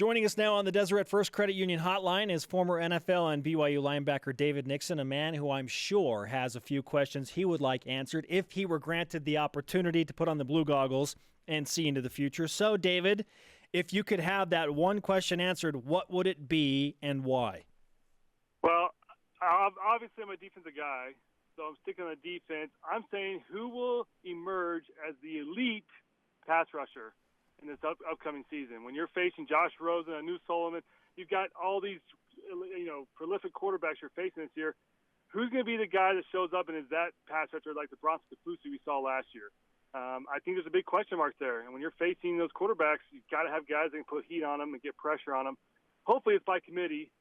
Joining us now on the Deseret First Credit Union Hotline is former NFL and BYU linebacker David Nixon, a man who I'm sure has a few questions he would like answered if he were granted the opportunity to put on the blue goggles and see into the future. So, David, if you could have that one question answered, what would it be and why? Well, obviously I'm a defensive guy, so I'm sticking on the defense. I'm saying who will emerge as the elite pass rusher in this upcoming season. When you're facing Josh Rosen and New Solomon, you've got all these, prolific quarterbacks you're facing this year. Who's going to be the guy that shows up and is that pass rusher like the Bronson Kafusi we saw last year? I think there's a big question mark there. And when you're facing those quarterbacks, you've got to have guys that can put heat on them and get pressure on them. Hopefully it's by committee,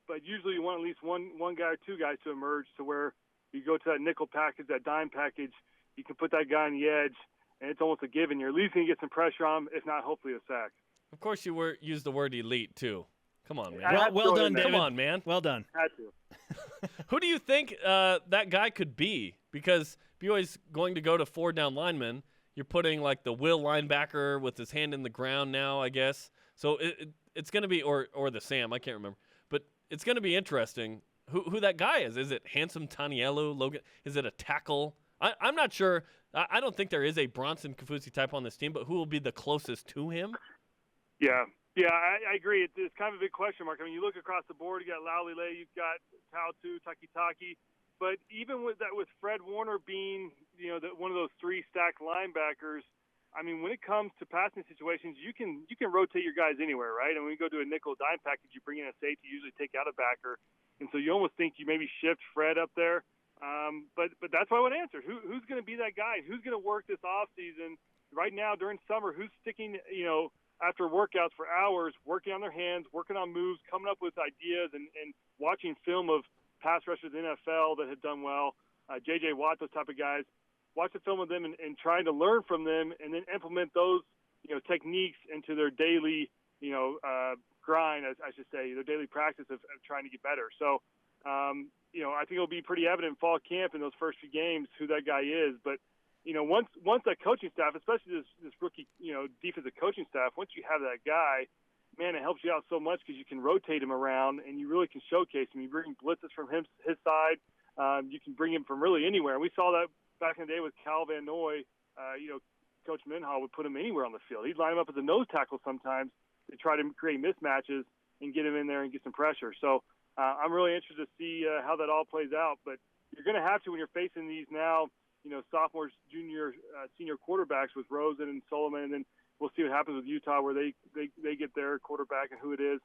but usually you want at least one guy or two guys to emerge to where you go to that nickel package, that dime package, you can put that guy on the edge, and it's almost a given. You're at least going to get some pressure on him, if not hopefully a sack. Of course you used the word elite, too. Come on, man. Well done, David. Come on, man. Well done. Had to. Who do you think that guy could be? Because BYU's going to go to 4-down linemen. You're putting, like, the Will linebacker with his hand in the ground now, I guess. So it's going to be – or the Sam. I can't remember. But it's going to be interesting who that guy is. Is it Handsome Tanielu? Logan? Is it a tackle? I'm not sure. I don't think there is a Bronson Kafusi type on this team, but who will be the closest to him? Yeah, I agree. It's kind of a big question mark. I mean, you look across the board, you got Laulile, you've got Tautu, Takitaki, but even with that, with Fred Warner being, one of those three stacked linebackers, I mean, when it comes to passing situations, you can rotate your guys anywhere, right? And when you go to a nickel dime package, you bring in a safety, you usually take out a backer, and so you almost think you maybe shift Fred up there. But that's why I would answer. Who's going to be that guy? Who's going to work this off season right now during summer? Who's sticking, after workouts for hours, working on their hands, working on moves, coming up with ideas and watching film of pass rushers in the NFL that have done well, J.J. Watt, those type of guys. Watch the film of them and trying to learn from them and then implement those, techniques into their daily, grind, I should say, their daily practice of trying to get better. So, I think it'll be pretty evident in fall camp in those first few games who that guy is. But, once that coaching staff, especially this rookie, defensive coaching staff, once you have that guy, man, it helps you out so much because you can rotate him around and you really can showcase him. You bring blitzes from his side. You can bring him from really anywhere. And we saw that back in the day with Cal Van Noy. Coach Minhall would put him anywhere on the field. He'd line him up as a nose tackle sometimes to try to create mismatches and get him in there and get some pressure. So I'm really interested to see how that all plays out. But you're going to have to when you're facing these now, sophomores, junior, senior quarterbacks with Rosen and Solomon, and then we'll see what happens with Utah where they get their quarterback and who it is.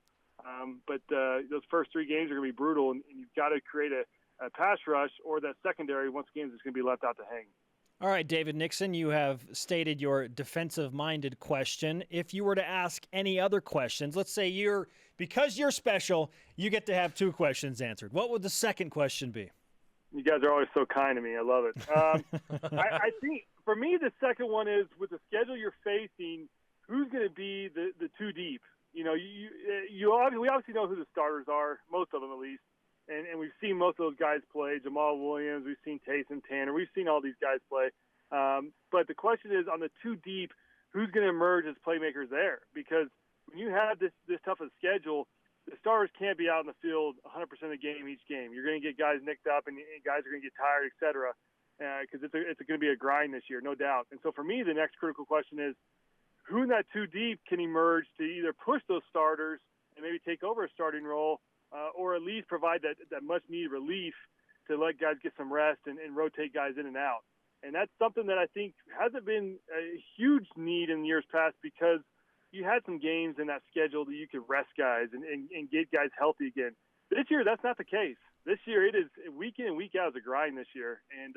But those first three games are going to be brutal, and you've got to create a pass rush or that secondary once again is going to be left out to hang. All right, David Nixon, you have stated your defensive-minded question. If you were to ask any other questions, let's say because you're special, you get to have two questions answered. What would the second question be? You guys are always so kind to me. I love it. I think for me, the second one is with the schedule you're facing, who's going to be the two deep? We obviously know who the starters are, most of them at least. And we've seen most of those guys play. Jamal Williams, we've seen Taysom Tanner. We've seen all these guys play. But the question is, on the two deep, who's going to emerge as playmakers there? Because when you have this tough of a schedule, the starters can't be out in the field 100% of the game each game. You're going to get guys nicked up and guys are going to get tired, et cetera, because it's going to be a grind this year, no doubt. And so for me, the next critical question is, who in that two deep can emerge to either push those starters and maybe take over a starting role, or at least provide that much-needed relief to let guys get some rest and rotate guys in and out. And that's something that I think hasn't been a huge need in years past because you had some games in that schedule that you could rest guys and get guys healthy again. This year, that's not the case. This year, it is week in and week out is a grind this year, and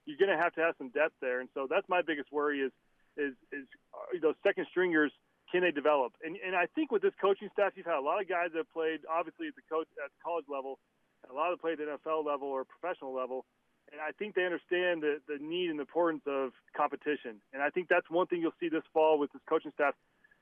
you're going to have some depth there. And so that's my biggest worry is those second stringers. Can they develop? And I think with this coaching staff, you've had a lot of guys that have played, obviously, at the college level, and a lot of played at the NFL level or professional level. And I think they understand the need and the importance of competition. And I think that's one thing you'll see this fall with this coaching staff.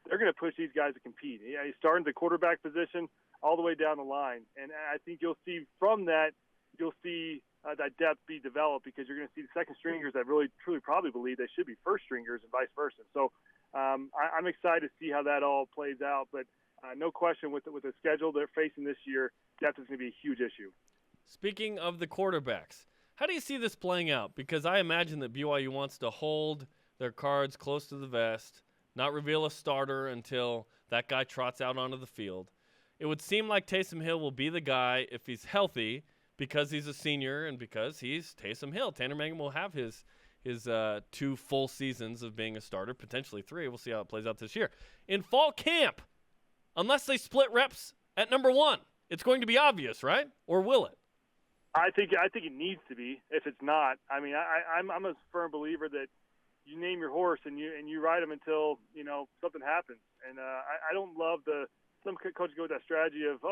They're going to push these guys to compete. He's starting the quarterback position all the way down the line. And I think you'll see from that, that depth be developed because you're going to see the second stringers that really, truly probably believe they should be first stringers and vice versa. So I'm excited to see how that all plays out. But no question with the schedule they're facing this year, depth is going to be a huge issue. Speaking of the quarterbacks, how do you see this playing out? Because I imagine that BYU wants to hold their cards close to the vest, not reveal a starter until that guy trots out onto the field. It would seem like Taysom Hill will be the guy if he's healthy because he's a senior and because he's Taysom Hill. Tanner Mangum will have his 2 full seasons of being a starter, potentially 3. We'll see how it plays out this year. In fall camp, unless they split reps at number 1, it's going to be obvious, right? Or will it? I think it needs to be. If it's not, I mean, I'm a firm believer that you name your horse and you ride him until something happens. And I don't love some coaches go with that strategy of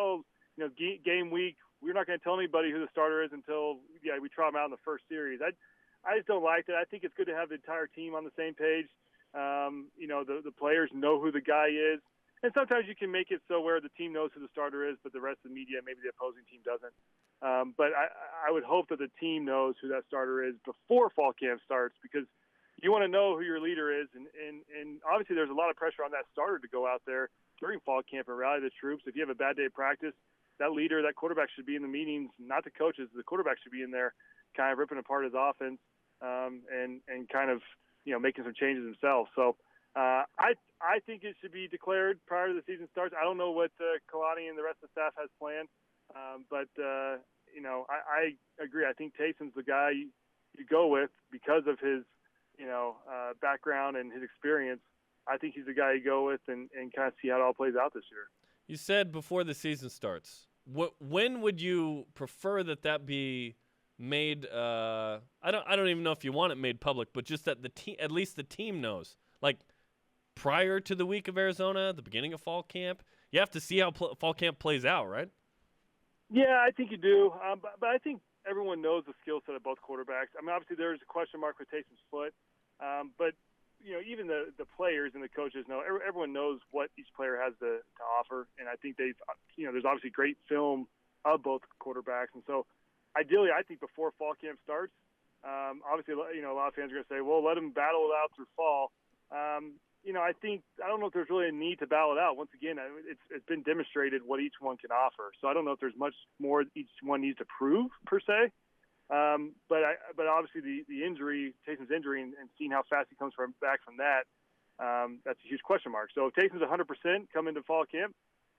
game week, we're not going to tell anybody who the starter is until we try him out in the first series. I just don't like that. I think it's good to have the entire team on the same page. The players know who the guy is. And sometimes you can make it so where the team knows who the starter is, but the rest of the media, maybe the opposing team doesn't. But I would hope that the team knows who that starter is before fall camp starts, because you want to know who your leader is. And obviously there's a lot of pressure on that starter to go out there during fall camp and rally the troops. If you have a bad day of practice, that leader, that quarterback should be in the meetings, not the coaches. The quarterback should be in there kind of ripping apart his offense and kind of making some changes himself. So I think it should be declared prior to the season starts. I don't know what Kalani and the rest of the staff has planned, but I agree. I think Taysom's the guy you go with because of his background and his experience. I think he's the guy you go with and kind of see how it all plays out this year. You said before the season starts. When would you prefer that be made? I don't even know if you want it made public, but just that at least the team knows. Like prior to the week of Arizona, the beginning of fall camp, you have to see how fall camp plays out, right? Yeah, I think you do. But I think everyone knows the skill set of both quarterbacks. I mean, obviously there's a question mark with Taysom's foot, but even the players and the coaches know. Everyone knows what each player has to offer, and I think there's obviously great film of both quarterbacks, and so ideally, I think before fall camp starts, obviously, a lot of fans are going to say, well, let them battle it out through fall. I don't know if there's really a need to battle it out. Once again, it's been demonstrated what each one can offer. So I don't know if there's much more each one needs to prove per se. But obviously the injury, Taysom's injury, and seeing how fast he comes back from that, that's a huge question mark. So if Taysom's 100% come into fall camp,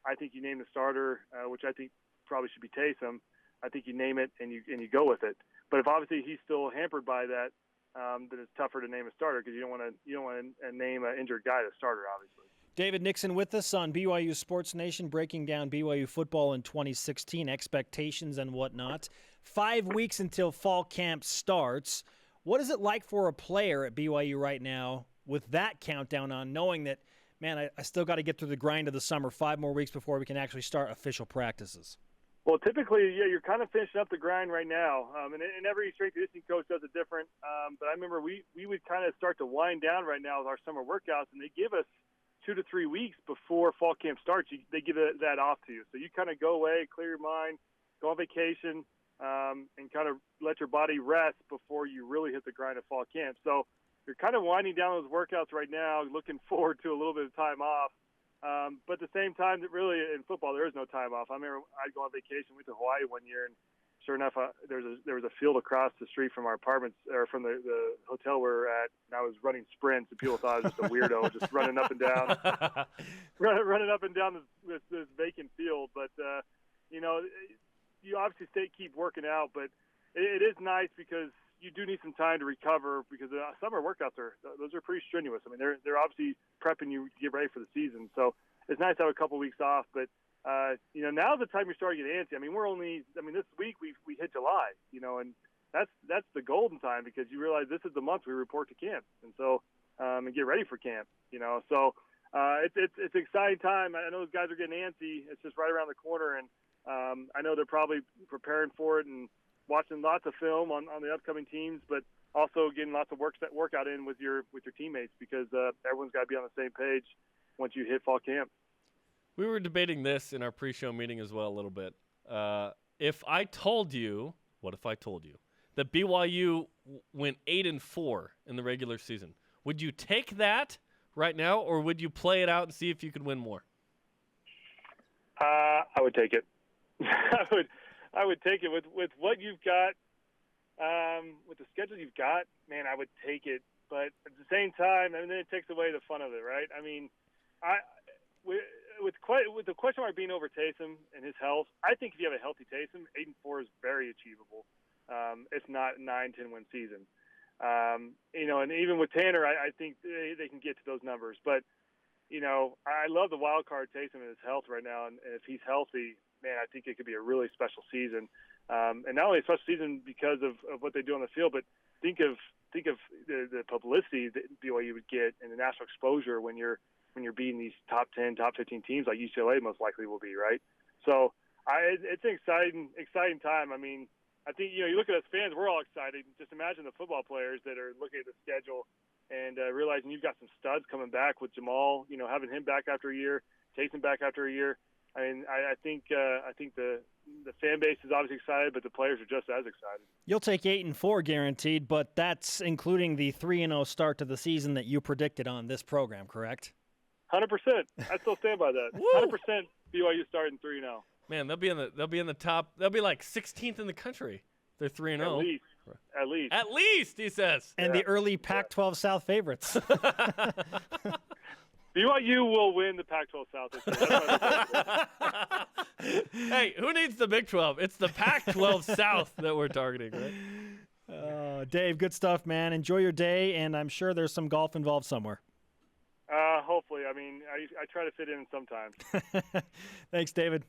I think you name the starter, which I think probably should be Taysom. I think you name it and you go with it. But if obviously he's still hampered by that, then it's tougher to name a starter because you don't want to name an injured guy to starter, obviously. David Nixon with us on BYU Sports Nation, breaking down BYU football in 2016, expectations and whatnot. 5 weeks until fall camp starts. What is it like for a player at BYU right now with that countdown on, knowing that, man, I still got to get through the grind of the summer, 5 more weeks before we can actually start official practices? Well, typically, you're kind of finishing up the grind right now, and every strength and conditioning coach does it different. But I remember we would kind of start to wind down right now with our summer workouts, and they give us 2 to 3 weeks before fall camp starts. They give that off to you, so you kind of go away, clear your mind, go on vacation, and kind of let your body rest before you really hit the grind of fall camp. So you're kind of winding down those workouts right now, looking forward to a little bit of time off. But at the same time, that really in football there is no time off. I remember I'd go on vacation. We went to Hawaii one year, and sure enough, there was a field across the street from our apartments or from the hotel we were at, and I was running sprints, and people thought I was just a weirdo, just running up and down, running up and down this vacant field. But you obviously keep working out, but it is nice because you do need some time to recover because the summer workouts are pretty strenuous. I mean, they're obviously prepping you to get ready for the season. So it's nice to have a couple weeks off. But now's the time you're starting to get antsy. I mean, this week we hit July, and that's the golden time because you realize this is the month we report to camp, and so and get ready for camp. So it's an exciting time. I know those guys are getting antsy. It's just right around the corner, and I know they're probably preparing for it and watching lots of film on the upcoming teams, but also getting lots of workout in with your teammates because everyone's got to be on the same page once you hit fall camp. We were debating this in our pre-show meeting as well a little bit. What if I told you that BYU went 8-4 in the regular season? Would you take that right now, or would you play it out and see if you could win more? I would take it. I would take it with what you've got, with the schedule you've got. Man, I would take it. But at the same time, I mean, then it takes away the fun of it, right? I mean, with the question mark being over Taysom and his health, I think if you have a healthy Taysom, 8-4 is very achievable. If not 9-10 win season. And even with Tanner, I think they can get to those numbers. But I love the wild card Taysom and his health right now, and if he's healthy, man, I think it could be a really special season. And not only a special season because of what they do on the field, but think of the publicity that BYU would get and the national exposure when you're beating these top 10, top 15 teams like UCLA most likely will be, right? So it's an exciting time. I mean, I think you look at us fans, we're all excited. Just imagine the football players that are looking at the schedule and realizing you've got some studs coming back with Jamal. Having him back after a year, Taysom back after a year. I mean, I think the fan base is obviously excited, but the players are just as excited. You'll take 8-4 guaranteed, but that's including the 3-0 start to the season that you predicted on this program, correct? 100%. I still stand by that. 100% BYU starting 3-0. Man, they'll be in the top. They'll be like 16th in the country. They're 3-0. At least. At least, he says. And the early Pac-12 South favorites. BYU will win the Pac-12 South this year. Hey, who needs the Big 12? It's the Pac-12 South that we're targeting, right? Dave, good stuff, man. Enjoy your day, and I'm sure there's some golf involved somewhere. Hopefully. I mean, I try to fit in sometimes. Thanks, David.